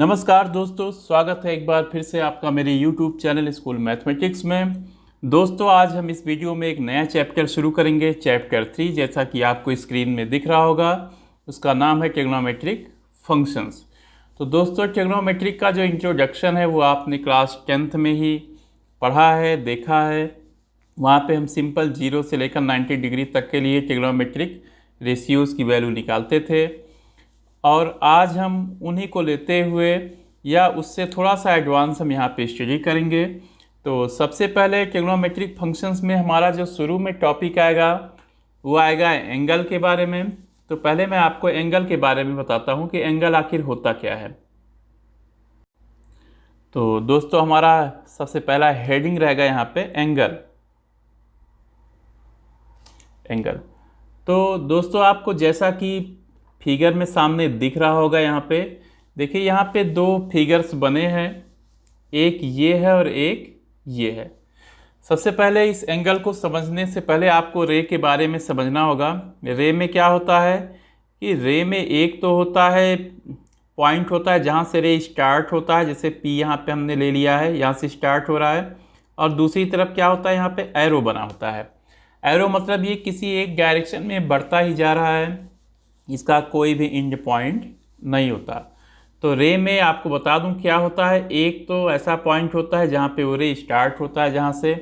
नमस्कार दोस्तों, स्वागत है एक बार फिर से आपका मेरे YouTube चैनल स्कूल मैथमेटिक्स में। दोस्तों, आज हम इस वीडियो में एक नया चैप्टर शुरू करेंगे, चैप्टर 3। जैसा कि आपको स्क्रीन में दिख रहा होगा, उसका नाम है ट्रिग्नोमेट्रिक फंक्शंस। तो दोस्तों, ट्रिग्नोमेट्रिक का जो इंट्रोडक्शन है वो आपने क्लास 10th में ही पढ़ा है, देखा है। वहाँ पे हम सिंपल 0 से लेकर 90 डिग्री तक के लिए ट्रिग्नोमेट्रिक रेशियोज़ की वैल्यू निकालते थे। और आज हम उन्हीं को लेते हुए या उससे थोड़ा सा एडवांस हम यहाँ पे स्टडी करेंगे। तो सबसे पहले ट्रिग्नोमेट्रिक फंक्शंस में हमारा जो शुरू में टॉपिक आएगा वो आएगा एंगल के बारे में। तो पहले मैं आपको एंगल के बारे में बताता हूँ कि एंगल आखिर होता क्या है। तो दोस्तों, हमारा सबसे पहला हेडिंग रहेगा यहाँ पे एंगल। एंगल तो दोस्तों, आपको जैसा कि फिगर में सामने दिख रहा होगा, यहाँ पे देखिए, यहाँ पे दो फिगर्स बने हैं, एक ये है और एक ये है। सबसे पहले इस एंगल को समझने से पहले आपको रे के बारे में समझना होगा। रे में क्या होता है कि रे में एक तो होता है पॉइंट होता है जहाँ से रे स्टार्ट होता है, जैसे पी यहाँ पे हमने ले लिया है, यहाँ से स्टार्ट हो रहा है। और दूसरी तरफ क्या होता है, यहाँ पे एरो बना होता है। एरो मतलब ये किसी एक डायरेक्शन में बढ़ता ही जा रहा है, इसका कोई भी एंड पॉइंट नहीं होता। तो रे में आपको बता दूं क्या होता है, एक तो ऐसा पॉइंट होता है जहाँ पे वो रे स्टार्ट होता है जहाँ से,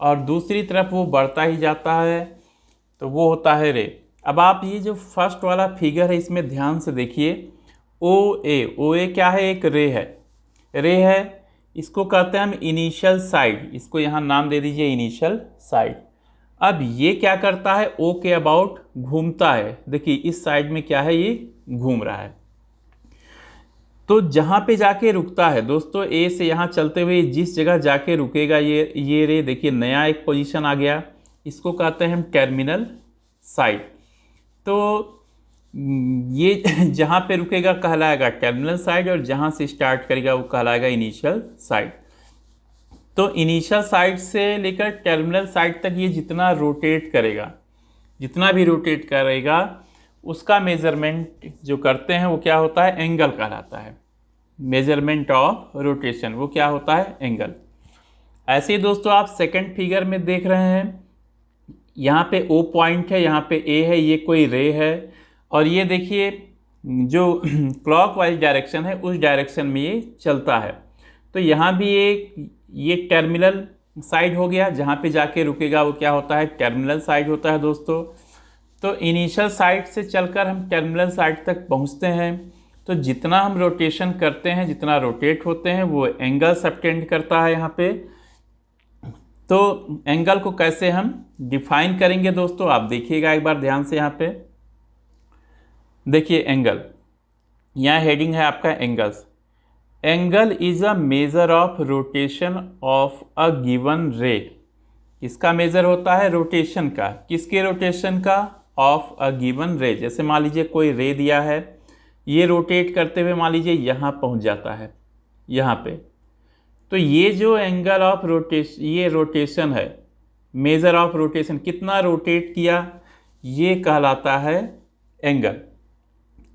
और दूसरी तरफ वो बढ़ता ही जाता है, तो वो होता है रे। अब आप ये जो फर्स्ट वाला फिगर है इसमें ध्यान से देखिए, ओ ए क्या है, एक रे है। इसको कहते हैं हम इनिशियल साइड, इसको यहाँ नाम दे दीजिए इनिशियल साइड। अब ये क्या करता है, ओ के अबाउट घूमता है। देखिए इस साइड में क्या है, ये घूम रहा है। तो जहाँ पे जाके रुकता है दोस्तों, ए से यहाँ चलते हुए जिस जगह जाके रुकेगा ये रे, देखिए नया एक पोजीशन आ गया, इसको कहते हैं हम टर्मिनल साइड। तो ये जहाँ पे रुकेगा कहलाएगा टर्मिनल साइड, और जहाँ से स्टार्ट करेगा वो कहलाएगा इनिशियल साइड। तो इनिशियल साइड से लेकर टर्मिनल साइड तक ये जितना रोटेट करेगा, जितना भी रोटेट करेगा, उसका मेजरमेंट जो करते हैं वो क्या होता है, एंगल कहलाता है। मेजरमेंट ऑफ रोटेशन वो क्या होता है, एंगल। ऐसे ही दोस्तों, आप सेकंड फिगर में देख रहे हैं, यहाँ पे ओ पॉइंट है, यहाँ पे ए है, ये कोई रे है। और ये देखिए जो क्लॉकवाइज डायरेक्शन है उस डायरेक्शन में ये चलता है। तो यहाँ भी ये टर्मिनल साइड हो गया, जहाँ पे जाके रुकेगा वो क्या होता है, टर्मिनल साइड होता है दोस्तों। तो इनिशियल साइड से चलकर हम टर्मिनल साइड तक पहुँचते हैं। तो जितना हम रोटेशन करते हैं, जितना रोटेट होते हैं, वो एंगल सबटेंड करता है यहाँ पे। तो एंगल को कैसे हम डिफाइन करेंगे दोस्तों, आप देखिएगा एक बार ध्यान से। यहाँ पे देखिए एंगल, यहाँ हेडिंग है आपका angles. Angle is a measure of rotation of a given रे। इसका मेजर होता है रोटेशन का, किसके रोटेशन का, ऑफ अ गिवन रे। जैसे मान लीजिए कोई रे दिया है, ये रोटेट करते हुए मान लीजिए यहाँ पहुँच जाता है, यहाँ पे। तो ये जो एंगल ऑफ रोटेशन, ये रोटेशन है, मेजर ऑफ रोटेशन, कितना रोटेट किया, ये कहलाता है एंगल।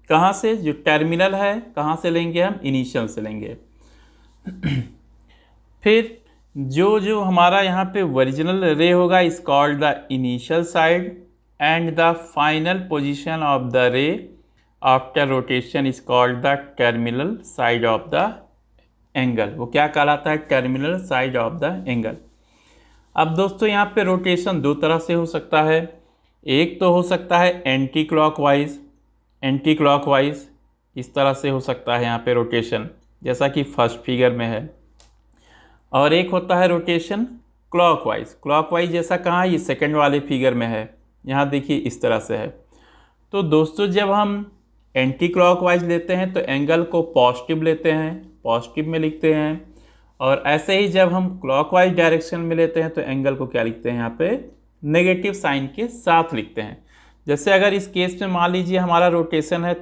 कहाँ से, जो टर्मिनल है कहाँ से लेंगे हम, इनिशियल से लेंगे। फिर जो हमारा यहाँ पे ओरिजिनल रे होगा is called the initial side, and the final position of the रे after rotation is called the terminal side of the angle. वो क्या कहलाता है, terminal side of the angle. अब दोस्तों, यहाँ पे रोटेशन दो तरह से हो सकता है। एक तो हो सकता है एंटी क्लॉकवाइज, एंटी क्लॉकवाइज इस तरह से हो सकता है यहाँ पे रोटेशन, जैसा कि फर्स्ट फिगर में है। और एक होता है रोटेशन क्लॉकवाइज। क्लॉकवाइज जैसा कहाँ है, ये सेकंड वाले फिगर में है, यहाँ देखिए इस तरह से है। तो दोस्तों, जब हम एंटी क्लॉकवाइज लेते हैं तो एंगल को पॉजिटिव लेते हैं, पॉजिटिव में लिखते हैं। और ऐसे ही जब हम क्लॉकवाइज डायरेक्शन में लेते हैं तो एंगल को क्या लिखते हैं, यहाँ पे नेगेटिव साइन के साथ लिखते हैं। जैसे अगर इस केस में मान लीजिए हमारा रोटेशन है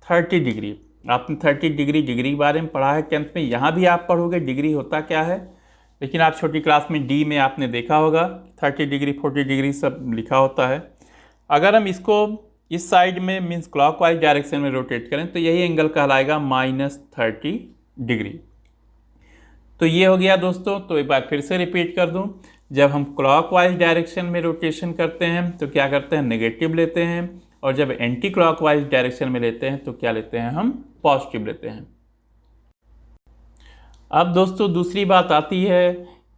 30 डिग्री, आपने 30 डिग्री के बारे में पढ़ा है 10th में, यहाँ भी आप पढ़ोगे डिग्री होता क्या है, लेकिन आप छोटी क्लास में डी में आपने देखा होगा 30 डिग्री 40 डिग्री सब लिखा होता है। अगर हम इसको इस साइड में मीन्स क्लॉकवाइज डायरेक्शन में रोटेट करें तो यही एंगल कहलाएगा -30 डिग्री। तो ये हो गया दोस्तों। तो एक बार फिर से रिपीट कर दूं, जब हम क्लॉकवाइज डायरेक्शन में रोटेशन करते हैं तो क्या करते हैं, नेगेटिव लेते हैं, और जब एंटी क्लॉकवाइज डायरेक्शन में लेते हैं तो क्या लेते हैं, हम पॉजिटिव लेते हैं। अब दोस्तों दूसरी बात आती है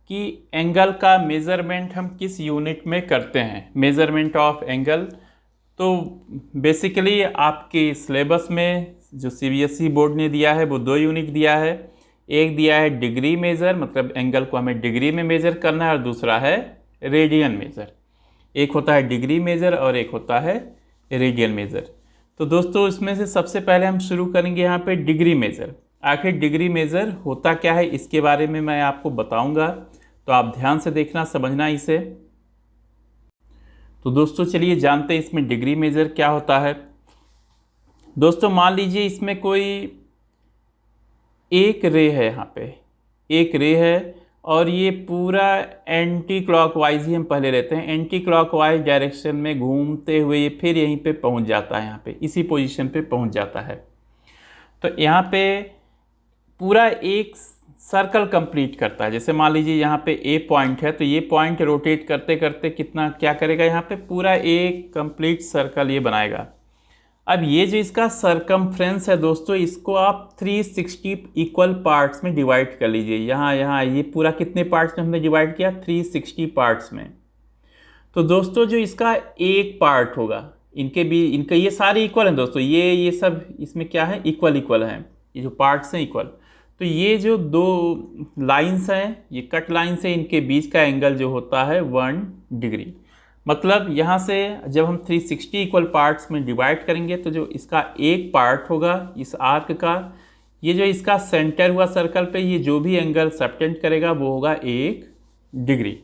कि एंगल का मेज़रमेंट हम किस यूनिट में करते हैं, मेज़रमेंट ऑफ एंगल। तो बेसिकली आपके सिलेबस में जो CBSE बोर्ड ने दिया है वो 2 यूनिट दिया है। एक दिया है डिग्री मेज़र, मतलब एंगल को हमें डिग्री में मेज़र करना है, और दूसरा है रेडियन मेज़र। एक होता है डिग्री मेज़र और एक होता है रेडियन मेज़र। तो दोस्तों इसमें से सबसे पहले हम शुरू करेंगे यहाँ पे डिग्री मेज़र। आखिर डिग्री मेज़र होता क्या है इसके बारे में मैं आपको बताऊंगा, तो आप ध्यान से देखना, समझना इसे। तो दोस्तों चलिए जानते हैं इसमें डिग्री मेज़र क्या होता है। दोस्तों मान लीजिए इसमें कोई एक रे है, यहाँ पे एक रे है, और ये पूरा एंटी क्लॉकवाइज ही हम पहले लेते हैं, एंटी क्लॉकवाइज डायरेक्शन में घूमते हुए ये फिर यहीं पे पहुंच जाता है, यहाँ पे इसी पोजीशन पे पहुंच जाता है। तो यहाँ पे पूरा एक सर्कल कंप्लीट करता है। जैसे मान लीजिए यहाँ पे ए पॉइंट है, तो ये पॉइंट रोटेट करते करते कितना क्या करेगा, यहाँ पे पूरा एक कंप्लीट सर्कल ये बनाएगा। अब ये जो इसका सरकमफ्रेंस है दोस्तों, इसको आप 360 इक्वल पार्ट्स में डिवाइड कर लीजिए। यहाँ ये पूरा कितने पार्ट्स में हमने डिवाइड किया, 360 पार्ट्स में। तो दोस्तों जो इसका एक पार्ट होगा, इनके ये सारे इक्वल हैं दोस्तों, ये सब इसमें क्या है, इक्वल हैं, ये जो पार्ट्स हैं इक्वल। तो ये जो 2 लाइन्स हैं, ये कट लाइन्स हैं, इनके बीच का एंगल जो होता है 1 डिग्री। मतलब यहाँ से जब हम 360 इक्वल पार्ट्स में डिवाइड करेंगे तो जो इसका एक पार्ट होगा इस आर्क का, ये जो इसका सेंटर हुआ सर्कल पे, ये जो भी एंगल सबटेंड करेगा वो होगा 1 डिग्री।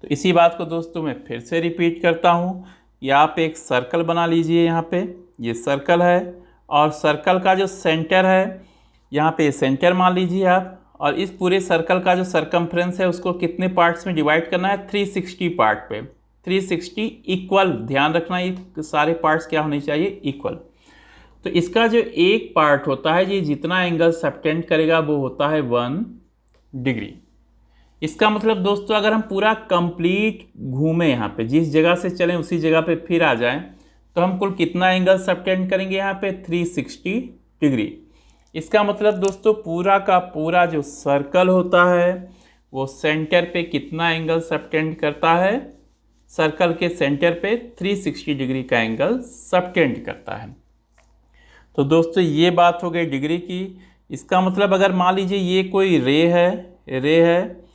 तो इसी बात को दोस्तों मैं फिर से रिपीट करता हूँ। ये आप एक सर्कल बना लीजिए, यहाँ पे ये सर्कल है, और सर्कल का जो सेंटर है यहाँ पे सेंटर मान लीजिए आप, और इस पूरे सर्कल का जो सरकमफ्रेंस है उसको कितने पार्ट्स में डिवाइड करना है, 360 पार्ट पे। 360 इक्वल, ध्यान रखना ये सारे पार्ट्स क्या होने चाहिए, इक्वल। तो इसका जो एक पार्ट होता है, ये जितना एंगल सबटेंड करेगा वो होता है 1 डिग्री। इसका मतलब दोस्तों अगर हम पूरा कंप्लीट घूमें, यहाँ पे जिस जगह से चलें उसी जगह पे फिर आ जाएं, तो हम कुल कितना एंगल सबटेंड करेंगे यहाँ पे, 360 डिग्री। इसका मतलब दोस्तों पूरा का पूरा जो सर्कल होता है वो सेंटर पे कितना एंगल सबटेंड करता है, सर्कल के सेंटर पे 360 डिग्री का एंगल सबटेंड करता है। तो दोस्तों ये बात हो गई डिग्री की। इसका मतलब अगर मान लीजिए ये कोई रे है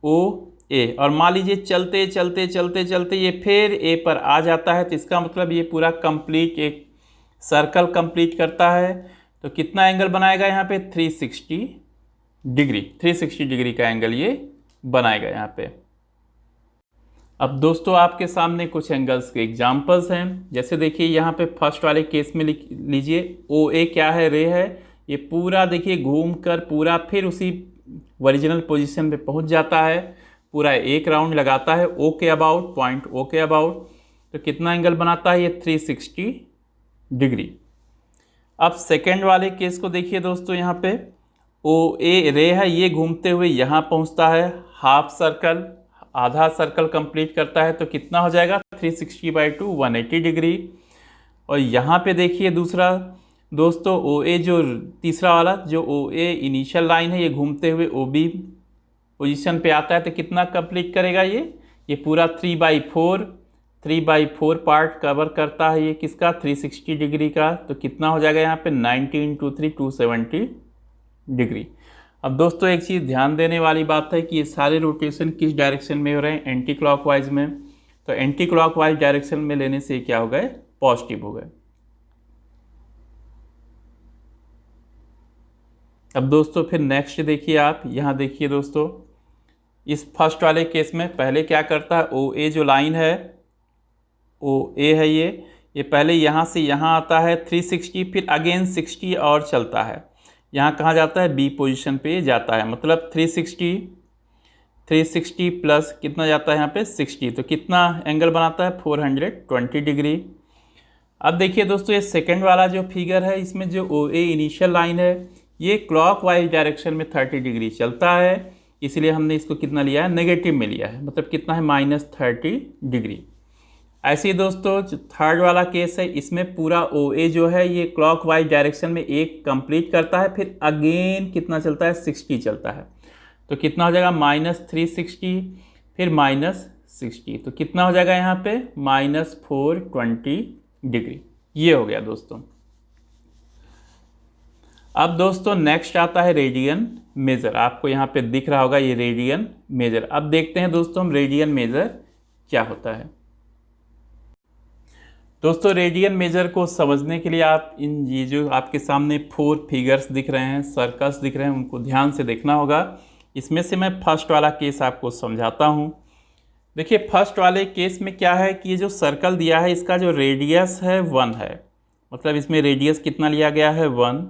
ओ ए, और मान लीजिए चलते चलते ये फिर ए पर आ जाता है, तो इसका मतलब ये पूरा कंप्लीट एक सर्कल कंप्लीट करता है। तो कितना एंगल बनाएगा यहाँ पे, 360 डिग्री, 360 डिग्री का एंगल ये बनाएगा यहाँ पे। अब दोस्तों आपके सामने कुछ एंगल्स के एग्जांपल्स हैं। जैसे देखिए यहाँ पे फर्स्ट वाले केस में लीजिए, ओ ए क्या है, रे है, ये पूरा देखिए घूम कर पूरा फिर उसी ओरिजिनल पोजीशन पे पहुँच जाता है, पूरा एक राउंड लगाता है ओ के अबाउट, पॉइंट ओ के अबाउट। तो कितना एंगल बनाता है ये, 360 डिग्री। अब सेकेंड वाले केस को देखिए दोस्तों, यहाँ पे ओ ए रे है, ये घूमते हुए यहाँ पहुँचता है, हाफ सर्कल, आधा सर्कल कंप्लीट करता है, तो कितना हो जाएगा, 360/2 180 डिग्री। और यहाँ पे देखिए दूसरा दोस्तों ओ ए, जो तीसरा वाला जो ओ ए इनिशियल लाइन है, ये घूमते हुए ओ बी पोजीशन पे आता है, तो कितना कंप्लीट करेगा ये पूरा 3/4 पार्ट कवर करता है ये किसका, 360 डिग्री का। तो कितना हो जाएगा यहाँ पे, 90 × 3 270 डिग्री। अब दोस्तों एक चीज़ ध्यान देने वाली बात है कि ये सारे रोटेशन किस डायरेक्शन में हो रहे हैं, एंटी क्लॉकवाइज में। तो एंटी क्लॉकवाइज डायरेक्शन में लेने से क्या हो गए, पॉजिटिव हो गए। अब दोस्तों फिर नेक्स्ट देखिए आप, यहाँ देखिए दोस्तों, इस फर्स्ट वाले केस में पहले क्या करता है, ओ ए जो लाइन है, ओ ए है ये पहले यहाँ से यहाँ आता है 360, फिर अगेन 60 और चलता है, यहाँ कहाँ जाता है, बी पोजीशन पे जाता है। मतलब 360 प्लस कितना जाता है यहाँ पे, 60। तो कितना एंगल बनाता है, 420 डिग्री। अब देखिए दोस्तों, ये सेकंड वाला जो फिगर है, इसमें जो ओ ए इनिशियल लाइन है ये क्लॉकवाइज डायरेक्शन में 30 डिग्री चलता है, इसलिए हमने इसको कितना लिया है, नेगेटिव में लिया है, मतलब कितना है, -30 डिग्री। ऐसे ही दोस्तों जो थर्ड वाला केस है, इसमें पूरा ओ ए जो है ये क्लॉकवाइज डायरेक्शन में एक कंप्लीट करता है, फिर अगेन कितना चलता है, 60 चलता है। तो कितना हो जाएगा, -360 फिर -60, तो कितना हो जाएगा यहाँ पे, -420 डिग्री। ये हो गया दोस्तों। अब दोस्तों नेक्स्ट आता है रेडियन मेजर। आपको यहाँ पे दिख रहा होगा ये रेडियन मेजर। अब देखते हैं दोस्तों हम रेडियन मेजर क्या होता है। दोस्तों रेडियन मेजर को समझने के लिए आप ये जो आपके सामने 4 फिगर्स दिख रहे हैं, सर्कल्स दिख रहे हैं, उनको ध्यान से देखना होगा। इसमें से मैं फर्स्ट वाला केस आपको समझाता हूँ। देखिए फर्स्ट वाले केस में क्या है कि ये जो सर्कल दिया है इसका जो रेडियस है 1 है, मतलब इसमें रेडियस कितना लिया गया है, 1,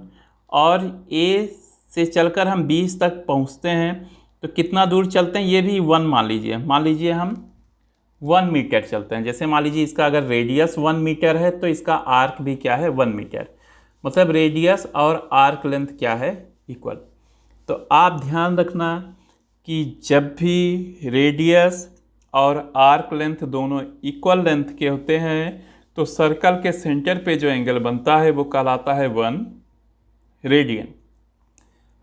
और ए से चलकर हम 20 तक पहुंचते हैं तो कितना दूर चलते हैं, ये भी 1 मान लीजिए हम 1 मीटर चलते हैं। जैसे मान लीजिए इसका अगर रेडियस 1 मीटर है तो इसका आर्क भी क्या है, 1 मीटर, मतलब रेडियस और आर्क लेंथ क्या है, इक्वल। तो आप ध्यान रखना कि जब भी रेडियस और आर्क लेंथ दोनों इक्वल लेंथ के होते हैं तो सर्कल के सेंटर पे जो एंगल बनता है वो कहलाता है 1 रेडियन।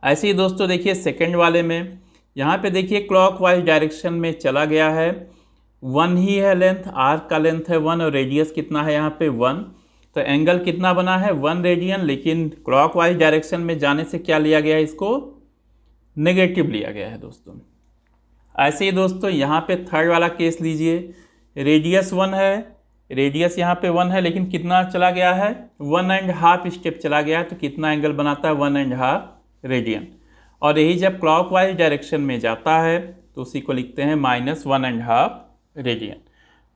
ऐसे ही दोस्तों देखिए सेकंड वाले में यहाँ पे देखिए क्लॉकवाइज डायरेक्शन में चला गया है, 1 ही है लेंथ, आर्क का लेंथ है 1 और रेडियस कितना है यहाँ पे 1, तो एंगल कितना बना है, 1 रेडियन। लेकिन क्लॉकवाइज डायरेक्शन में जाने से क्या लिया गया है, इसको नेगेटिव लिया गया है दोस्तों। ऐसे ही दोस्तों यहाँ पे थर्ड वाला केस लीजिए, रेडियस 1 है, रेडियस यहाँ पे 1 है, लेकिन कितना चला गया है, 1.5 स्टेप चला गया है, तो कितना एंगल बनाता है, 1.5 रेडियन। और यही जब क्लॉकवाइज डायरेक्शन में जाता है तो उसी को लिखते हैं -1.5 रेडियन।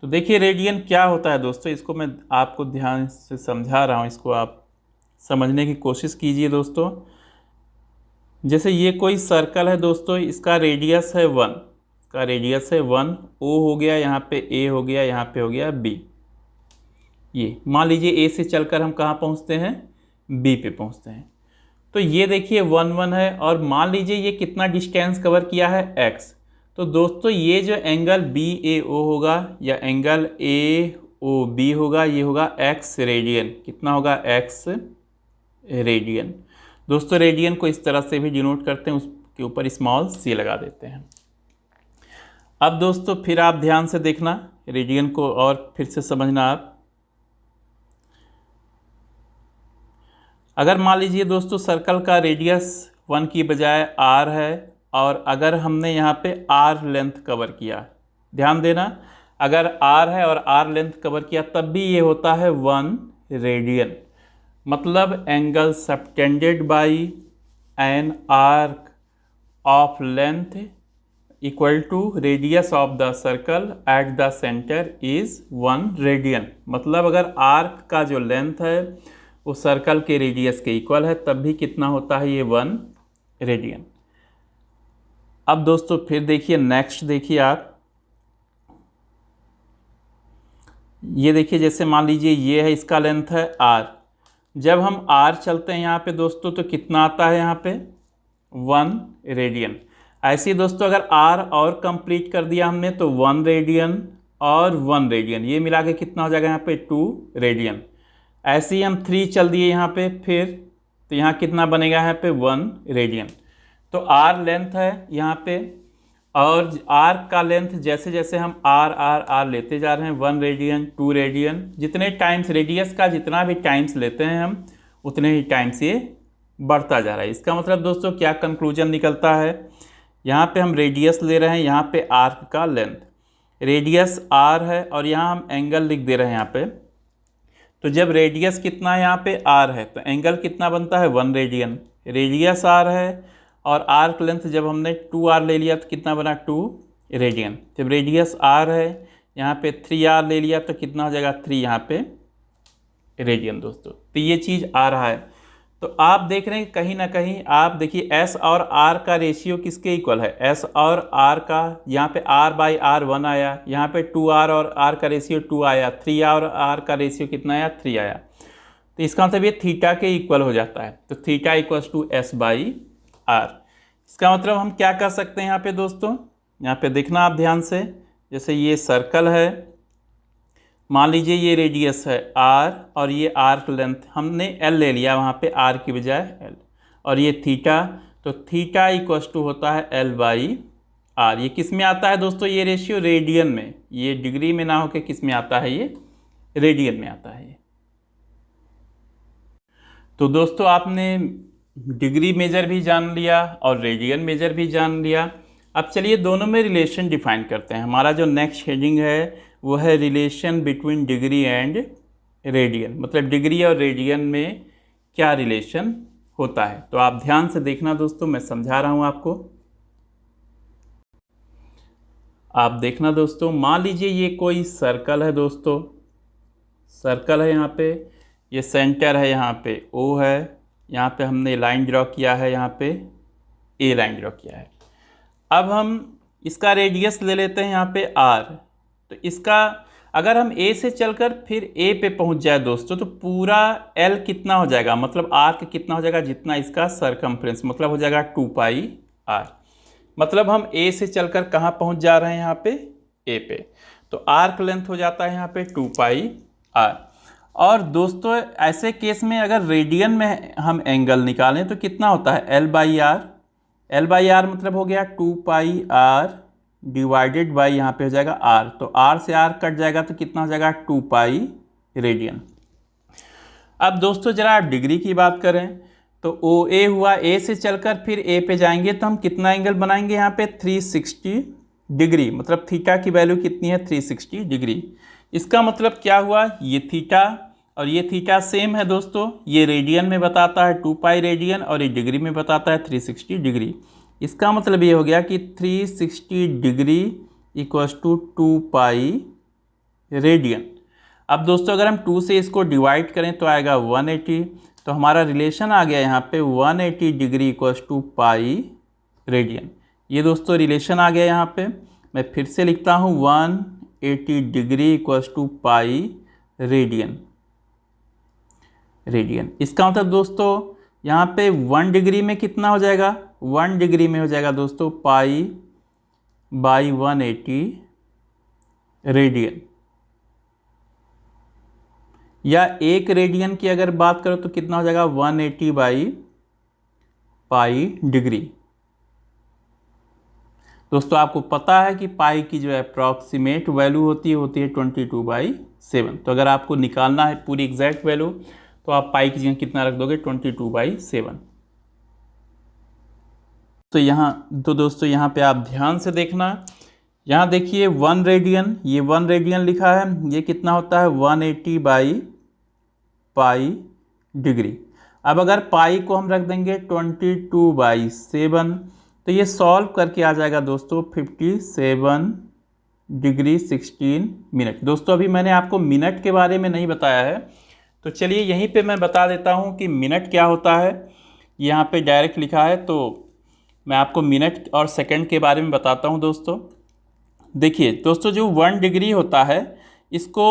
तो देखिए रेडियन क्या होता है दोस्तों, इसको मैं आपको ध्यान से समझा रहा हूँ, इसको आप समझने की कोशिश कीजिए दोस्तों। जैसे ये कोई सर्कल है दोस्तों, इसका रेडियस है 1, इसका रेडियस है 1, ओ हो गया, यहाँ पे ए हो गया, यहाँ पे हो गया बी। ये मान लीजिए ए से चलकर हम कहाँ पहुँचते हैं, बी पे पहुँचते हैं। तो ये देखिए 1 1 है, और मान लीजिए ये कितना डिस्टेंस कवर किया है, x। तो दोस्तों ये जो एंगल बी ए ओ होगा या एंगल ए ओ बी होगा, ये होगा x रेडियन। कितना होगा, x रेडियन। दोस्तों रेडियन को इस तरह से भी डिनोट करते हैं, उसके ऊपर स्मॉल सी लगा देते हैं। अब दोस्तों फिर आप ध्यान से देखना रेडियन को और फिर से समझना आप। अगर मान लीजिए दोस्तों सर्कल का रेडियस 1 की बजाय r है, और अगर हमने यहाँ पे r लेंथ कवर किया, ध्यान देना, अगर r है और r लेंथ कवर किया तब भी ये होता है 1 रेडियन, मतलब angle subtended by an arc of length equal to radius of the circle at the centre is 1 radian. मतलब अगर आर्क का जो लेंथ है वो सर्कल के रेडियस के इक्वल है तब भी कितना होता है, ये 1 रेडियन। अब दोस्तों फिर देखिए नेक्स्ट, देखिए आप ये देखिए, जैसे मान लीजिए ये है, इसका लेंथ है r, जब हम r चलते हैं यहाँ पे दोस्तों तो कितना आता है यहाँ पे, 1 रेडियन। ऐसे ही दोस्तों अगर r और कंप्लीट कर दिया हमने तो 1 रेडियन और 1 रेडियन, ये मिला के कितना हो जाएगा यहाँ पे, 2 रेडियन। ऐसे ही हम 3 चल दिए यहाँ पे फिर, तो यहाँ कितना बनेगा यहाँ पे, 1 रेडियन। तो r लेंथ है यहाँ पे, और r का लेंथ जैसे जैसे हम r लेते जा रहे हैं, 1 रेडियन 2 रेडियन, जितने टाइम्स रेडियस का जितना भी टाइम्स लेते हैं हम उतने ही टाइम्स ये बढ़ता जा रहा है। इसका मतलब दोस्तों क्या कंक्लूजन निकलता है, यहाँ पे हम रेडियस ले रहे हैं, यहाँ पे आर्क का लेंथ, रेडियस r है और यहाँ हम एंगल लिख दे रहे हैं यहाँ पे। तो जब रेडियस कितना है यहाँ पे, r है, तो एंगल कितना बनता है, 1 रेडियन। रेडियस r है और आर्क लेंथ जब हमने 2r ले लिया तो कितना बना, 2 रेडियन। जब रेडियस r है, यहाँ पे 3r ले लिया तो कितना हो जाएगा, 3 यहाँ पे रेडियन दोस्तों। तो ये चीज़ आ रहा है। तो आप देख रहे हैं कहीं ना कहीं, आप देखिए एस और आर का रेशियो किसके इक्वल है, एस और आर का, यहाँ पे आर बाई आर 1 आया, यहाँ पे 2r और आर का रेशियो 2 आया, 3r और आर का रेशियो कितना आया, 3 आया। तो इसका मतलब ये थीटा के इक्वल हो जाता है, तो theta equals to S by R. इसका मतलब हम क्या कर सकते हैं यहाँ पे दोस्तों, यहाँ पे देखना आप ध्यान से, जैसे ये सर्कल है, मान लीजिए ये रेडियस है r और ये आर्क लेंथ हमने l ले लिया वहाँ पे r की बजाय l, और ये थीटा, तो थीटा इक्वल्स टू होता है l बाई r। ये किस में आता है दोस्तों, ये रेशियो रेडियन में, ये डिग्री में ना होके किस में आता है, ये रेडियन में आता है। तो दोस्तों आपने डिग्री मेजर भी जान लिया और रेडियन मेजर भी जान लिया। अब चलिए दोनों में रिलेशन डिफाइन करते हैं। हमारा जो नेक्स्ट हेडिंग है वो है relation between degree and radian, मतलब डिग्री और रेडियन में क्या रिलेशन होता है। तो आप ध्यान से देखना दोस्तों, मैं समझा रहा हूं आपको, आप देखना दोस्तों। मान लीजिए ये कोई सर्कल है दोस्तों, सर्कल है, यहाँ पे ये सेंटर है, यहाँ पे O है, यहाँ पे हमने लाइन ड्रॉ किया है, यहाँ पे A लाइन ड्रॉ किया है। अब हम इसका रेडियस ले लेते हैं यहाँ पे R। तो इसका अगर हम A से चलकर फिर A पे पहुँच जाए दोस्तों, तो पूरा L कितना हो जाएगा, मतलब आर्क कितना हो जाएगा, जितना इसका सरकमफ्रेंस, मतलब हो जाएगा 2 पाई R। मतलब हम A से चलकर कहाँ पहुँच जा रहे हैं, यहाँ पे A पे, तो आर्क लेंथ हो जाता है यहाँ पे 2 पाई R। और दोस्तों ऐसे केस में अगर रेडियन में हम एंगल निकालें तो कितना होता है, L by R. L by R मतलब हो गया 2 पाई R डिवाइडेड बाई यहाँ पे हो जाएगा R, तो R से R कट जाएगा तो कितना हो जाएगा 2 पाई रेडियन। अब दोस्तों जरा आप डिग्री की बात करें तो OA हुआ, A से चलकर फिर A पे जाएंगे तो हम कितना एंगल बनाएंगे यहाँ पे 360 डिग्री, मतलब थीटा की वैल्यू कितनी है 360 डिग्री। इसका मतलब क्या हुआ, ये थीटा और ये थीटा सेम है दोस्तों, ये रेडियन में बताता है 2 पाई रेडियन और ये डिग्री में बताता है 360 डिग्री। इसका मतलब ये हो गया कि 360 degree equals to 2 pi radian. अब दोस्तों अगर हम 2 से इसको डिवाइड करें तो आएगा 180, तो हमारा रिलेशन आ गया यहाँ पे 180 degree equals to pi radian. ये दोस्तों रिलेशन आ गया यहाँ पे, मैं फिर से लिखता हूँ 180 degree equals to pi radian. इसका मतलब दोस्तों यहाँ पे 1 डिग्री में कितना हो जाएगा, 1 डिग्री में हो जाएगा दोस्तों पाई बाई 180 रेडियन। या 1 रेडियन की अगर बात करो तो कितना हो जाएगा 180 बाई पाई डिग्री। दोस्तों आपको पता है कि पाई की जो अप्रॉक्सीमेट वैल्यू होती है 22/7। तो अगर आपको निकालना है पूरी एग्जैक्ट वैल्यू तो आप पाई की जगह कितना रख दोगे 22/7। तो दोस्तों यहाँ पे आप ध्यान से देखना, यहाँ देखिए 1 रेडियन, ये 1 रेडियन लिखा है, ये कितना होता है 180 बाई पाई डिग्री। अब अगर पाई को हम रख देंगे 22/7 तो ये सॉल्व करके आ जाएगा दोस्तों 57 डिग्री 16 मिनट। दोस्तों अभी मैंने आपको मिनट के बारे में नहीं बताया है, तो चलिए यहीं पे मैं बता देता हूँ कि मिनट क्या होता है। यहाँ पे डायरेक्ट लिखा है तो मैं आपको मिनट और सेकंड के बारे में बताता हूँ दोस्तों। देखिए दोस्तों जो 1 डिग्री होता है इसको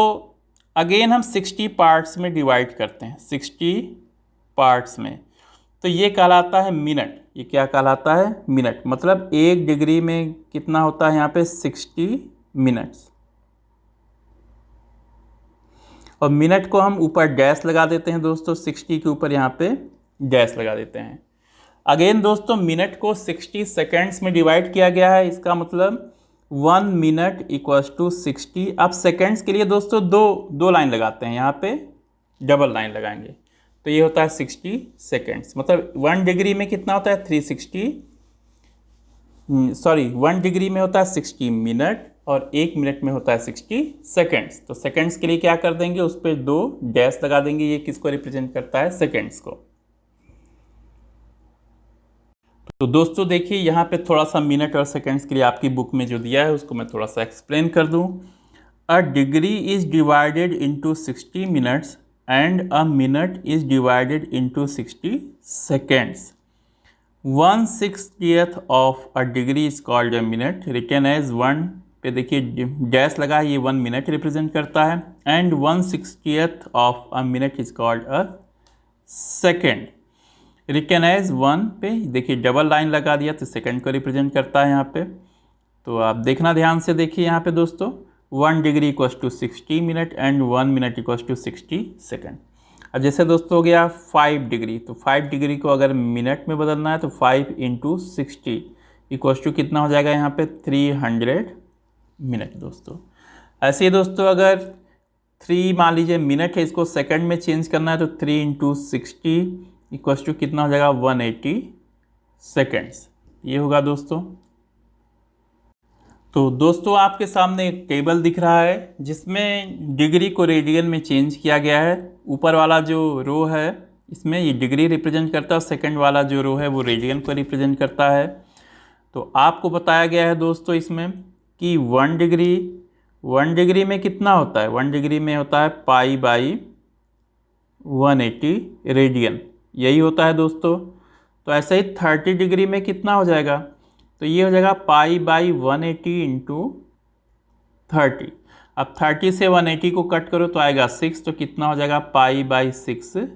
अगेन हम 60 पार्ट्स में डिवाइड करते हैं, 60 पार्ट्स में, तो ये कहलाता है मिनट। ये क्या कहलाता है, मिनट। मतलब 1 डिग्री में कितना होता है यहाँ पे 60 मिनट्स। और मिनट को हम ऊपर डैश लगा देते हैं दोस्तों, 60 के ऊपर यहाँ पे डैश लगा देते हैं। अगेन दोस्तों मिनट को 60 सेकेंड्स में डिवाइड किया गया है, इसका मतलब 1 मिनट इक्वल्स टू 60। अब सेकेंड्स के लिए दोस्तों दो लाइन लगाते हैं, यहाँ पे डबल लाइन लगाएंगे तो ये होता है 60 सेकेंड्स। मतलब 1 डिग्री में कितना होता है 1 डिग्री में होता है 60 मिनट और 1 मिनट में होता है 60 सेकेंड्स। तो सेकेंड्स के लिए क्या कर देंगे, उस पर 2 डैश लगा देंगे। ये किसको रिप्रेजेंट करता है, सेकेंड्स को। तो दोस्तों देखिए यहाँ पे थोड़ा सा मिनट और सेकेंड्स के लिए आपकी बुक में जो दिया है उसको मैं थोड़ा सा एक्सप्लेन कर दूँ। A degree is divided into 60 minutes and a minute is divided into 60 seconds. 1/60th of a degree is called a minute, written as 1 पे देखिए डैश लगा है, ये 1 मिनट रिप्रेजेंट करता है, and 1/60th of a minute is called a second, written as 1 पे देखिए double line लगा दिया तो सेकेंड को रिप्रेजेंट करता है यहाँ पे। तो आप देखना ध्यान से देखिए यहाँ पे दोस्तों, 1 degree equals to 60 minute and 1 minute equals to 60 second. अब जैसे दोस्तों हो गया 5 डिग्री, तो 5 डिग्री को अगर मिनट में बदलना है तो 5 इंटू 60 इक्वल्स टू कितना हो जाएगा यहाँ पे 300 मिनट दोस्तों। ऐसे ही दोस्तों अगर 3 मान लीजिए मिनट है, इसको सेकंड में चेंज करना है तो 3 इंटू 60 इक्वल्स टू कितना हो जाएगा 180 सेकेंड्स, ये होगा दोस्तों। तो दोस्तों आपके सामने एक टेबल दिख रहा है जिसमें डिग्री को रेडियन में चेंज किया गया है। ऊपर वाला जो रो है इसमें ये डिग्री रिप्रेजेंट करता है, सेकंड वाला जो रो है वो रेडियन को रिप्रेजेंट करता है। तो आपको बताया गया है दोस्तों इसमें कि 1 डिग्री में कितना होता है, 1 डिग्री में होता है पाई बाई 180 रेडियन, यही होता है दोस्तों। तो ऐसे ही 30 डिग्री में कितना हो जाएगा, तो ये हो जाएगा पाई बाई 180 इंटू 30। अब 30 से 180 को कट करो तो आएगा 6, तो कितना हो जाएगा पाई बाई 6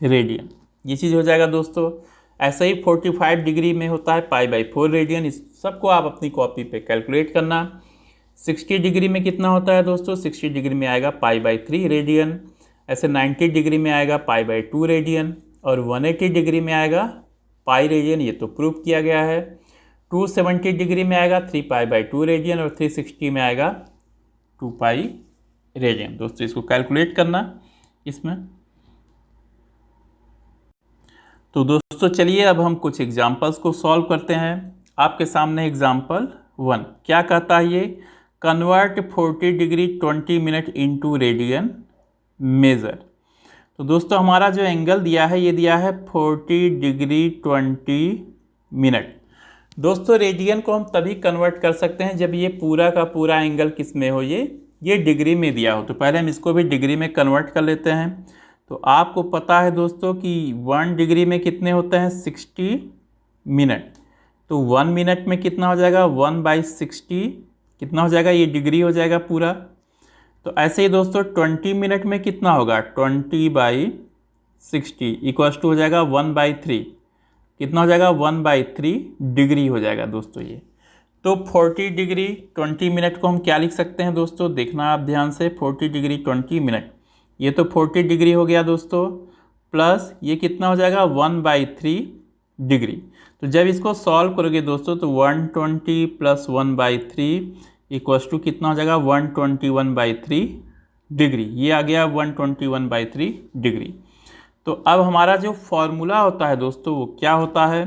रेडियन, ये चीज़ हो जाएगा दोस्तों। ऐसे ही 45 डिग्री में होता है पाई बाई 4 रेडियन, इस सबको आप अपनी कॉपी पे कैलकुलेट करना। 60 डिग्री में कितना होता है दोस्तों, 60 डिग्री में आएगा पाई बाई 3 रेडियन। ऐसे 90 डिग्री में आएगा पाई बाई 2 रेडियन, और 180 डिग्री में आएगा पाई रेडियन, ये तो प्रूव किया गया है। 270 डिग्री में आएगा 3 पाई बाई 2 रेडियन, और 360 में आएगा 2 पाई रेडियन। दोस्तों इसको कैलकुलेट करना इसमें। तो दोस्तों चलिए अब हम कुछ एग्जाम्पल्स को सॉल्व करते हैं। आपके सामने एग्जाम्पल 1 क्या कहता है, ये convert 40 degree 20 minute into radian major. तो दोस्तों हमारा जो एंगल दिया है ये दिया है 40 डिग्री 20 मिनट। दोस्तों रेडियन को हम तभी कन्वर्ट कर सकते हैं जब ये पूरा का पूरा एंगल किस में हो, ये डिग्री में दिया हो। तो पहले हम इसको भी डिग्री में कन्वर्ट कर लेते हैं। तो आपको पता है दोस्तों कि 1 डिग्री में कितने होते हैं 60 मिनट, तो 1 मिनट में कितना हो जाएगा 1/60 कितना हो जाएगा, ये डिग्री हो जाएगा पूरा। तो ऐसे ही दोस्तों 20 मिनट में कितना होगा 20/60 इक्वल्स टू हो जाएगा 1/3 कितना हो जाएगा 1/3 डिग्री हो जाएगा दोस्तों ये। तो 40 डिग्री 20 मिनट को हम क्या लिख सकते हैं दोस्तों, देखना आप ध्यान से, 40 डिग्री 20 मिनट, ये तो 40 डिग्री हो गया दोस्तों, प्लस ये कितना हो जाएगा 1/3 डिग्री। तो जब इसको सॉल्व करोगे दोस्तों तो 120 प्लस 1/3 इक्वल्स टू कितना हो जाएगा 121/3 डिग्री, ये आ गया 121/3 डिग्री। तो अब हमारा जो फॉर्मूला होता है दोस्तों वो क्या होता है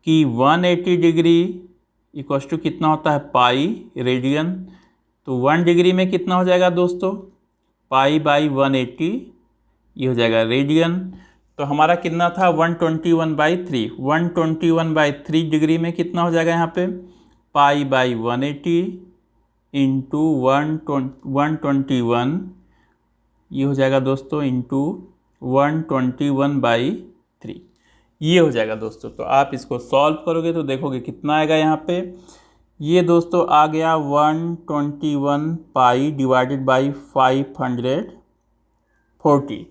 कि 180 डिग्री इक्वल्स टू कितना होता है पाई रेडियन। तो 1 डिग्री में कितना हो जाएगा दोस्तों पाई बाई 180, ये हो जाएगा रेडियन। तो हमारा कितना था 121/3, 121/3 डिग्री में कितना हो जाएगा यहाँ पे पाई बाई 180 इंटू 121, ये हो जाएगा दोस्तों इंटू 121/3, ये हो जाएगा दोस्तों। तो आप इसको सॉल्व करोगे तो देखोगे कितना आएगा यहाँ पे, ये दोस्तों आ गया 121 पाई डिवाइडेड बाई 540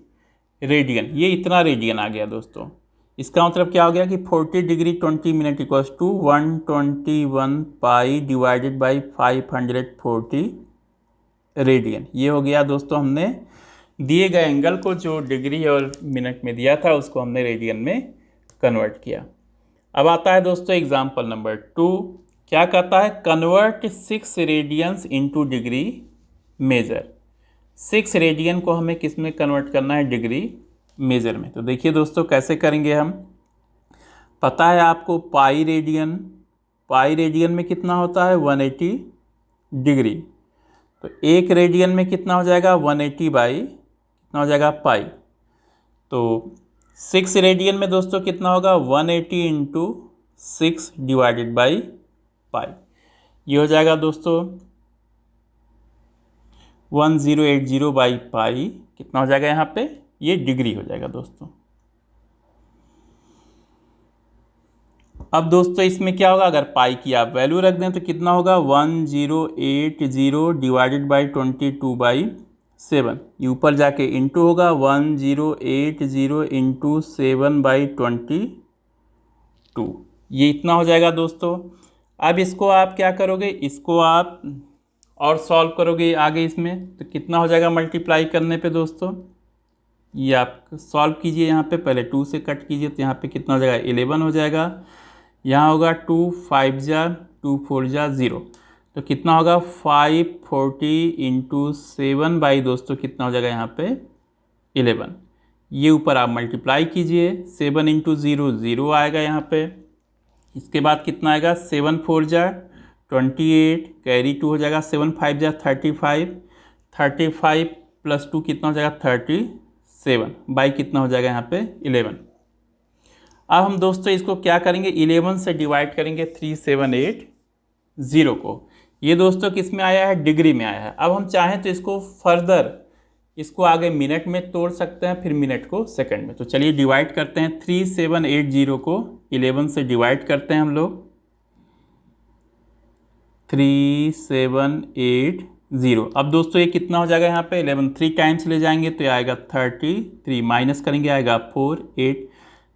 रेडियन, ये इतना रेडियन आ गया दोस्तों। इसका मतलब क्या हो गया कि 40 degree 20 minute equals to 121 pi divided by 540 radian, ये हो गया दोस्तों। हमने दिए गए एंगल को जो डिग्री और मिनट में दिया था उसको हमने रेडियन में कन्वर्ट किया। अब आता है दोस्तों एग्जाम्पल नंबर 2, क्या कहता है convert 6 radians into degree measure. 6 radian को हमें किस में कन्वर्ट करना है डिग्री मेजर में। तो देखिए दोस्तों कैसे करेंगे हम, पता है आपको पाई रेडियन में कितना होता है 180 डिग्री। तो 1 रेडियन में कितना हो जाएगा 180 बाई कितना हो जाएगा पाई। तो 6 रेडियन में दोस्तों कितना होगा 180 इंटू 6 डिवाइडेड बाई पाई, ये हो जाएगा दोस्तों 1080/पाई कितना हो जाएगा यहाँ पे, ये डिग्री हो जाएगा दोस्तों। अब दोस्तों इसमें क्या होगा, अगर पाई की आप वैल्यू रख दें तो कितना होगा, 1080 डिवाइडेड बाई 22/7, ये ऊपर जाके इंटू होगा 1080 इंटू 7/22, ये इतना हो जाएगा दोस्तों। अब इसको आप क्या करोगे, इसको आप और सॉल्व करोगे आगे इसमें, तो कितना हो जाएगा मल्टीप्लाई करने पे दोस्तों, ये आप सॉल्व कीजिए। यहाँ पे पहले 2 से कट कीजिए तो यहाँ पे कितना हो जाएगा, 11 हो जाएगा। यहाँ होगा 2 5 जा 2 4 जा 0, तो कितना होगा 540 इंटू 7 बाई दोस्तों कितना हो जाएगा यहाँ पे 11। ये ऊपर आप मल्टीप्लाई कीजिए, 7 इंटू 0 0 आएगा यहाँ पे। इसके बाद कितना आएगा, 7 4 जा 28, कैरी 2 हो जाएगा, 7 5 जा 35, 35 प्लस 2 कितना हो जाएगा 37, बाई कितना हो जाएगा यहाँ पे 11। अब हम दोस्तों इसको क्या करेंगे, 11 से डिवाइड करेंगे 3780 को। ये दोस्तों किस में आया है, डिग्री में आया है। अब हम चाहें तो इसको फर्दर, इसको आगे मिनट में तोड़ सकते हैं, फिर मिनट को सेकंड में। तो चलिए डिवाइड करते हैं, 3780 को 11 से डिवाइड करते हैं हम लोग। 3780, अब दोस्तों ये कितना हो जाएगा यहाँ पे 11, 3 टाइम्स ले जाएंगे तो ये आएगा 33, माइनस करेंगे आएगा 4 8,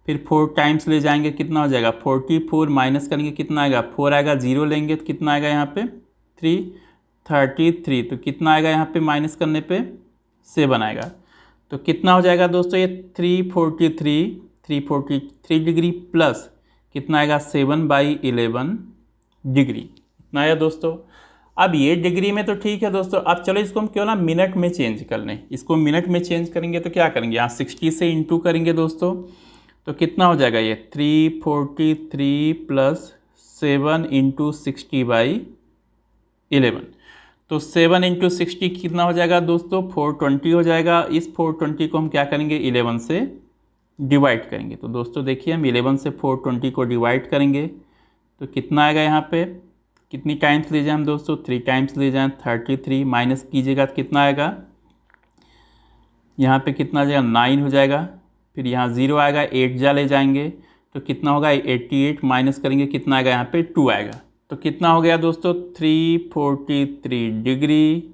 फिर 4 टाइम्स ले जाएंगे कितना हो जाएगा 44, माइनस करेंगे कितना आएगा 4 आएगा, 0 लेंगे तो कितना आएगा यहाँ पे 33, तो कितना आएगा यहाँ पे माइनस करने पे 7 आएगा। तो कितना हो जाएगा दोस्तों, ये 343 डिग्री प्लस कितना आएगा 7/11 डिग्री, इतना आया दोस्तों। अब ये डिग्री में तो ठीक है दोस्तों। अब चलो इसको हम क्यों ना मिनट में चेंज कर लें। इसको मिनट में चेंज करेंगे तो क्या करेंगे, यहाँ 60 से इंटू करेंगे दोस्तों, तो कितना हो जाएगा ये 343 प्लस 7 इंटू 60/11, तो 7 इंटू 60 कितना हो जाएगा दोस्तों 420 हो जाएगा। इस 420 को हम क्या करेंगे 11 से डिवाइड करेंगे। तो दोस्तों देखिए हम 11 से 420 को डिवाइड करेंगे तो कितना आएगा, यहाँ पे कितनी टाइम्स ले जाएं हम दोस्तों, 3 टाइम्स ले जाएं 33, माइनस कीजिएगा तो कितना आएगा, यहाँ पे कितना आ जाएगा 9 हो जाएगा, फिर यहाँ 0 आएगा, 8 जा ले जाएंगे तो कितना होगा 88, माइनस करेंगे कितना आएगा यहाँ पे 2 आएगा। तो कितना हो गया दोस्तों 343 डिग्री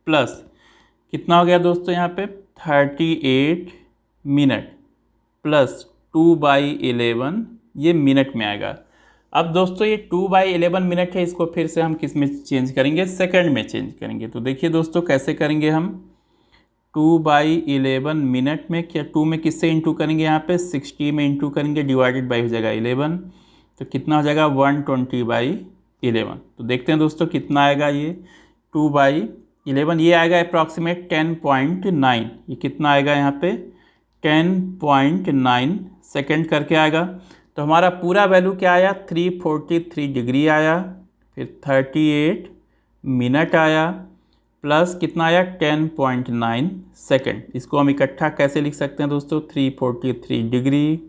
प्लस कितना हो गया दोस्तों यहाँ पे 38 मिनट प्लस 2/11, ये मिनट में आएगा। अब दोस्तों ये 2/11 मिनट है, इसको फिर से हम किस में चेंज करेंगे, सेकंड में चेंज करेंगे। तो देखिए दोस्तों कैसे करेंगे हम, 2/11 मिनट में क्या 2 में किससे इंटू करेंगे, यहाँ पे 60 में इंटू करेंगे, डिवाइडेड बाई हो जाएगा 11, तो कितना हो जाएगा 120/11। तो देखते हैं दोस्तों कितना आएगा ये 2/11, ये आएगा अप्रॉक्सीमेट 10.9, ये कितना आएगा यहाँ पे 10.9 सेकेंड करके आएगा। तो हमारा पूरा वैल्यू क्या आया 343 डिग्री आया, फिर 38 मिनट आया, प्लस कितना आया 10.9 सेकेंड। इसको हम इकट्ठा कैसे लिख सकते हैं दोस्तों, 343 डिग्री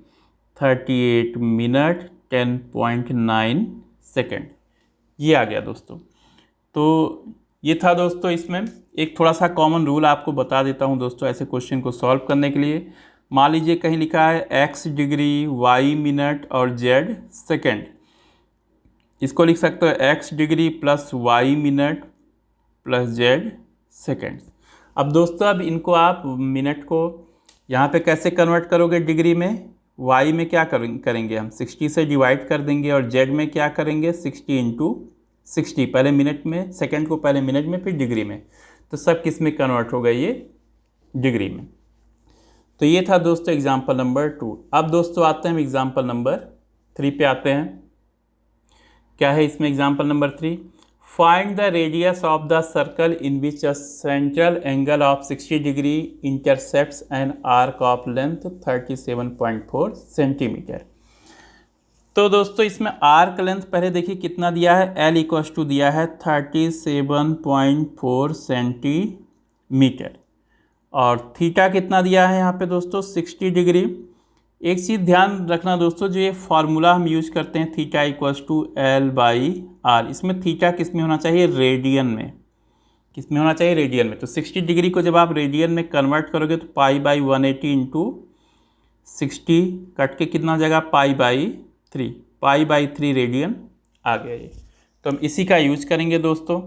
38 मिनट 10.9 सेकेंड, ये आ गया दोस्तों। तो ये था दोस्तों, इसमें एक थोड़ा सा कॉमन रूल आपको बता देता हूँ दोस्तों ऐसे क्वेश्चन को सॉल्व करने के लिए। मान लीजिए कहीं लिखा है x डिग्री, y मिनट और z सेकेंड, इसको लिख सकते हो x degree plus y minute plus z second. अब दोस्तों अब इनको आप मिनट को यहाँ पे कैसे कन्वर्ट करोगे डिग्री में, y में क्या करेंगे हम 60 से डिवाइड कर देंगे, और z में क्या करेंगे 60 इंटू 60, पहले मिनट में, सेकेंड को पहले मिनट में फिर डिग्री में, तो सब किस में कन्वर्ट हो गए ये डिग्री में। तो ये था दोस्तों एग्जाम्पल नंबर 2। अब दोस्तों आते हैं हम एग्जाम्पल नंबर 3 पे आते हैं। क्या है इसमें example number 3, find the radius of the circle in which a central angle of 60 degree intercepts N arc of length 37.4 centimetre. तो दोस्तों इसमें आर्क लेंथ पहले देखिए कितना दिया है, L इक्वस टू दिया है 37.4 सेंटीमीटर, और थीटा कितना दिया है यहाँ पे दोस्तों 60 डिग्री। एक चीज़ ध्यान रखना दोस्तों, जो ये फार्मूला हम यूज करते हैं थीटा इक्वस टू L/R, इसमें थीटा किस में होना चाहिए, रेडियन में। किस में होना चाहिए, रेडियन में। तो 60 डिग्री को जब आप रेडियन में कन्वर्ट करोगे तो π/180 इंटू 60 कट के कितना हो जाएगा, π/3, π/3 रेडियन आ गया ये। तो हम इसी का यूज करेंगे दोस्तों।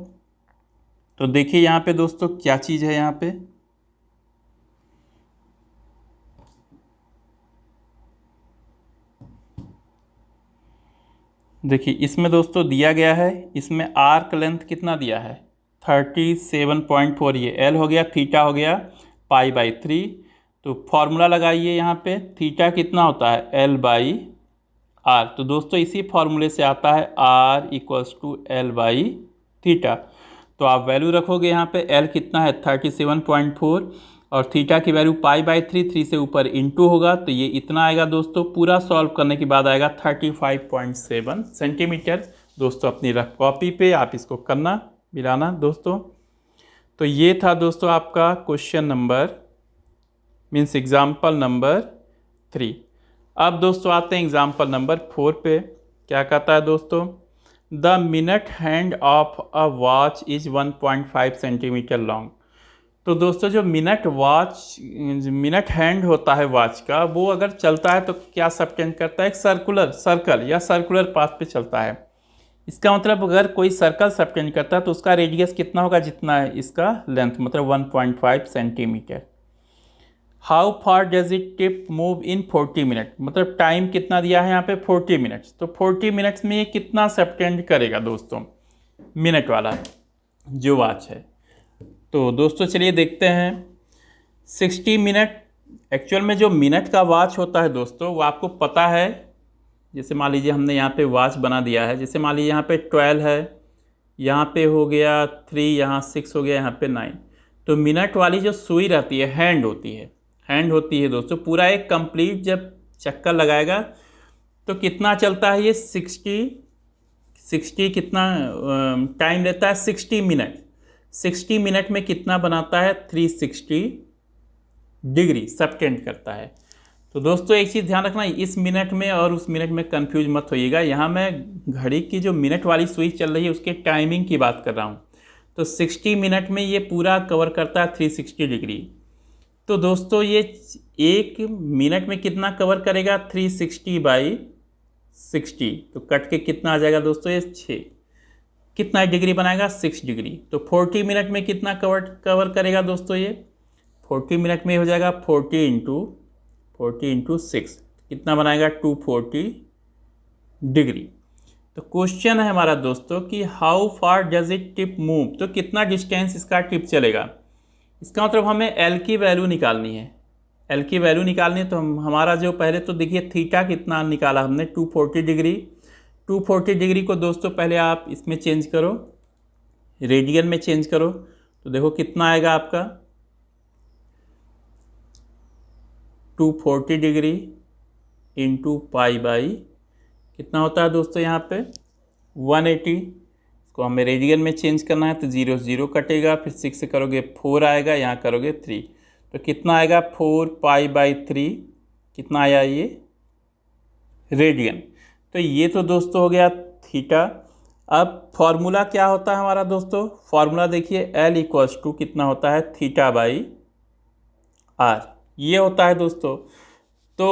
तो देखिए यहाँ पे दोस्तों क्या चीज़ है यहाँ पे, देखिए इसमें दोस्तों दिया गया है, इसमें आर्क लेंथ कितना दिया है 37.4, ये एल हो गया, थीटा हो गया π/3। तो फॉर्मूला लगाइए यहाँ पे, थीटा कितना होता है L/r। तो दोस्तों इसी फॉर्मूले से आता है R = L/थीटा। तो आप वैल्यू रखोगे यहाँ पे, L कितना है 37.4 और थीटा की वैल्यू π/3, 3 से ऊपर इंटू होगा तो ये इतना आएगा दोस्तों। पूरा सॉल्व करने के बाद आएगा 35.7 सेंटीमीटर। दोस्तों अपनी रफ कॉपी पे आप इसको करना मिलाना दोस्तों। तो ये था दोस्तों आपका question number means example number 3। अब दोस्तों आते हैं एग्जाम्पल नंबर 4 पे। क्या कहता है दोस्तों, the minute hand of a watch is 1.5 centimetre long. तो दोस्तों जो मिनट हैंड होता है वॉच का, वो अगर चलता है तो क्या सबटेंड करता है, एक सर्कल या सर्कुलर पाथ पे चलता है। इसका मतलब अगर कोई सर्कल सबटेंड करता है तो उसका रेडियस कितना होगा, जितना है इसका लेंथ, मतलब 1.5 centimetre. How far does it tip move in 40 minute, मतलब टाइम कितना दिया है यहाँ पे 40 मिनट्स। तो 40 मिनट्स में ये कितना सबटेंड करेगा दोस्तों, मिनट वाला जो वॉच है। तो दोस्तों चलिए देखते हैं। 60 मिनट, एक्चुअल में जो मिनट का वॉच होता है दोस्तों वो आपको पता है। जैसे मान लीजिए हमने यहाँ पे वॉच बना दिया है, जैसे मान लीजिए यहाँ पे 12 है, यहाँ पे हो गया 3, यहाँ 6 हो गया, यहाँ पे 9। तो मिनट वाली जो सुई रहती है, हैंड होती है दोस्तों, पूरा एक कंप्लीट जब चक्कर लगाएगा तो कितना चलता है ये 60 कितना टाइम लेता है 60 मिनट। 60 मिनट में कितना बनाता है 360 डिग्री सबटेंड करता है। तो दोस्तों एक चीज़ ध्यान रखना, इस मिनट में और उस मिनट में कंफ्यूज मत होइएगा। यहाँ मैं घड़ी की जो मिनट वाली सुई चल रही है उसके टाइमिंग की बात कर रहा हूँ। तो 60 मिनट में ये पूरा कवर करता है 360 डिग्री। तो दोस्तों ये एक मिनट में कितना कवर करेगा 360/60। तो कट के कितना आ जाएगा दोस्तों, ये 6, कितना डिग्री बनाएगा 6 डिग्री। तो 40 मिनट में कितना कवर करेगा दोस्तों, ये 40 मिनट में हो जाएगा 40 इंटू 6, कितना बनाएगा 240 डिग्री। तो क्वेश्चन है हमारा दोस्तों कि how far does it tip move, तो कितना डिस्टेंस इसका टिप चलेगा। इसका मतलब हमें एल की वैल्यू निकालनी है। एल की वैल्यू निकालनी है तो हमारा जो पहले तो देखिए थीटा कितना निकाला हमने 240 डिग्री। 240 डिग्री को दोस्तों पहले आप इसमें चेंज करो, रेडियन में चेंज करो, तो देखो कितना आएगा आपका 240 डिग्री इंटू π/, कितना होता है दोस्तों यहाँ पे 180। इसको हमें रेडियन में चेंज करना है तो 0 0 कटेगा, फिर 6 से करोगे 4 आएगा, यहाँ करोगे 3, तो कितना आएगा 4π/3, कितना आया ये रेडियन। तो ये तो दोस्तों हो गया थीटा। अब फॉर्मूला क्या होता है हमारा दोस्तों, फॉर्मूला देखिए L = कितना होता है θ/r, ये होता है दोस्तों। तो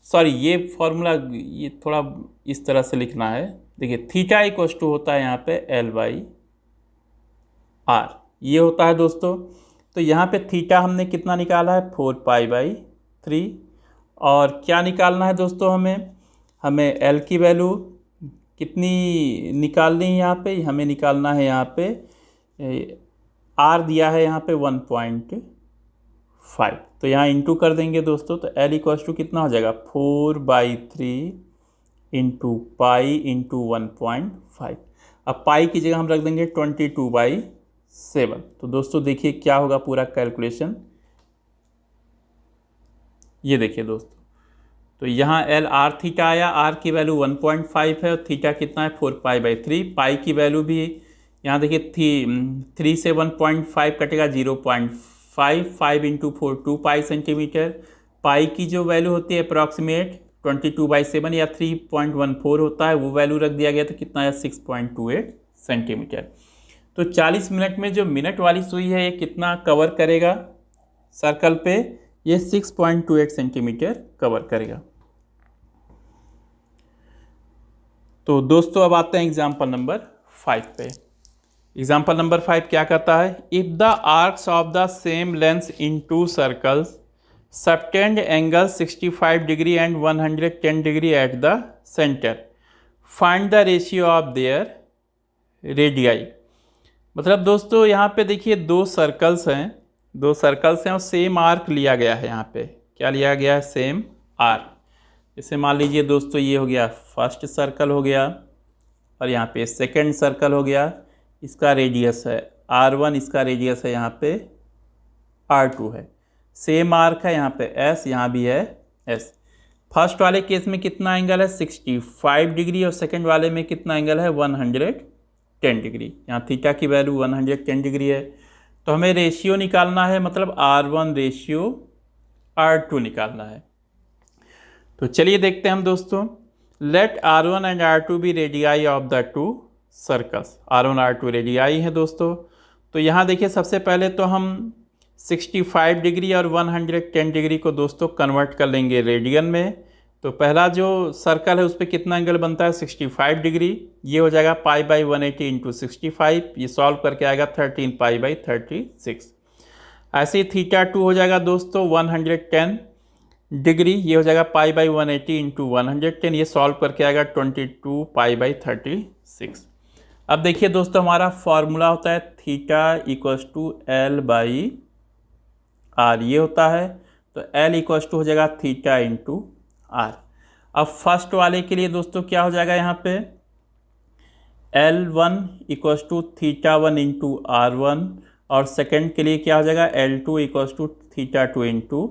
सॉरी, ये फॉर्मूला ये थोड़ा इस तरह से लिखना है। देखिए थीटा = होता है यहाँ पे L/r, ये होता है दोस्तों। तो यहाँ पे थीटा हमने कितना निकाला है 4π/3, और क्या निकालना है दोस्तों, हमें L की वैल्यू कितनी निकालनी है, यहाँ पे हमें निकालना है, यहाँ पे R दिया है यहाँ पे 1.5, तो यहाँ इंटू कर देंगे दोस्तों। तो L = कितना हो जाएगा 4/3 इंटू पाई इंटू 1.5। अब पाई की जगह हम रख देंगे 22/7। तो दोस्तों देखिए क्या होगा पूरा कैलकुलेशन, ये देखिए दोस्तों। तो यहाँ L/r थीटा आया, R की वैल्यू 1.5 है और थीटा कितना है 4π/3। पाई की वैल्यू भी यहाँ देखिए 3 से 1.5 कटेगा 0.5, 5 इंटू 4 2π सेंटीमीटर। पाई की जो वैल्यू होती है अप्रॉक्सीमेट 22/7 या 3.14 होता है, वो वैल्यू रख दिया गया तो कितना है 6.28 सेंटीमीटर। तो 40 मिनट में जो मिनट वाली सुई है ये कितना कवर करेगा सर्कल पे, ये 6.28 सेंटीमीटर कवर करेगा। तो दोस्तों अब आते हैं एग्जाम्पल नंबर 5 पे। एग्जाम्पल नंबर 5 क्या कहता है, if the arcs of the same length in to circles subtend angle 65 degree and 110 degree at the centre, find the ratio of their radii. मतलब दोस्तों यहाँ पे देखिए दो सर्कल्स हैं और सेम आर्क लिया गया है। यहाँ पे क्या लिया गया है, सेम आर्क। जैसे मान लीजिए दोस्तों ये हो गया फर्स्ट सर्कल हो गया और यहाँ पे सेकंड सर्कल हो गया, इसका रेडियस है R1, इसका रेडियस है यहाँ पे R2 है। सेम आर्क है, यहाँ पे S, यहाँ भी है S। फर्स्ट वाले केस में कितना एंगल है 65 डिग्री और सेकंड वाले में कितना एंगल है 110 डिग्री। यहाँ थीटा की वैल्यू 110 डिग्री है। तो हमें रेशियो निकालना है, मतलब R1 रेशियो R2 निकालना है। तो चलिए देखते हैं हम दोस्तों। Let R1 and R2 be radii of the two circles. R1 R2 radii है दोस्तों। तो यहाँ देखिए सबसे पहले तो हम 65 डिग्री और 110 डिग्री को दोस्तों कन्वर्ट कर लेंगे रेडियन में। तो पहला जो सर्कल है उस पर कितना एंगल बनता है 65 डिग्री, ये हो जाएगा पाई बाई 180 इंटू 65, ये सॉल्व करके आएगा 13 पाई बाई 36। ऐसे ही थीटा 2 हो जाएगा दोस्तों 110 डिग्री, ये हो जाएगा पाई बाई 180 इंटू 110, ये सॉल्व करके आएगा 22 पाई बाई 36। अब देखिए दोस्तों हमारा फॉर्मूला होता है theta equals to L by R, ये होता है। तो एल इक्वल्स टू हो जाएगा थीटा इंटू आर। अब फर्स्ट वाले के लिए दोस्तों क्या हो जाएगा, यहाँ पे L1 equals to theta 1 into R1 और सेकेंड के लिए क्या हो जाएगा L2 equals to theta 2 into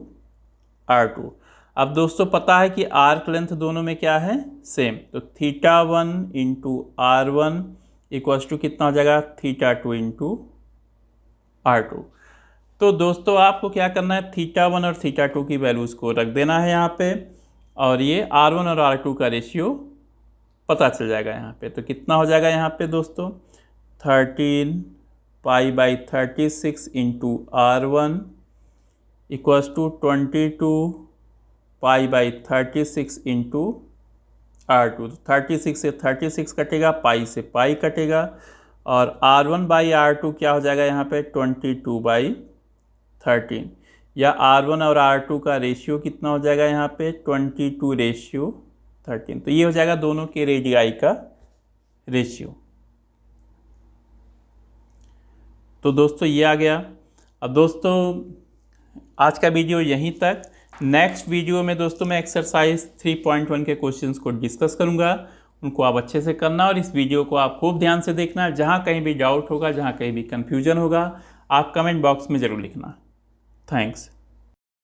R2। अब दोस्तों पता है कि आर्क लेंथ दोनों में क्या है सेम, तो theta 1 into R1 equals to कितना हो जाएगा थीटा 2 इंटू R2। तो दोस्तों आपको क्या करना है, थीटा 1 और थीटा 2 की वैल्यूज़ को रख देना है यहाँ पे, और ये R1 और R2 का रेशियो पता चल जाएगा यहाँ पे। तो कितना हो जाएगा यहाँ पे दोस्तों 13 pi by 36 into R1 equals to 22 pi by 36 into R2। 36 से 36 कटेगा, पाई से पाई कटेगा, और R1 बाई R2 क्या हो जाएगा यहाँ पे 22 बाई 13, या R1 और R2 का रेशियो कितना हो जाएगा यहाँ पे 22 रेशियो 13। तो ये हो जाएगा दोनों के रेडियाई का रेशियो। तो दोस्तों ये आ गया। अब दोस्तों आज का वीडियो यहीं तक। नेक्स्ट वीडियो में दोस्तों मैं एक्सरसाइज 3.1 के क्वेश्चंस को डिस्कस करूंगा, उनको आप अच्छे से करना, और इस वीडियो को आप खूब ध्यान से देखना। जहाँ कहीं भी डाउट होगा, जहाँ कहीं भी कन्फ्यूजन होगा, आप कमेंट बॉक्स में ज़रूर लिखना। थैंक्स।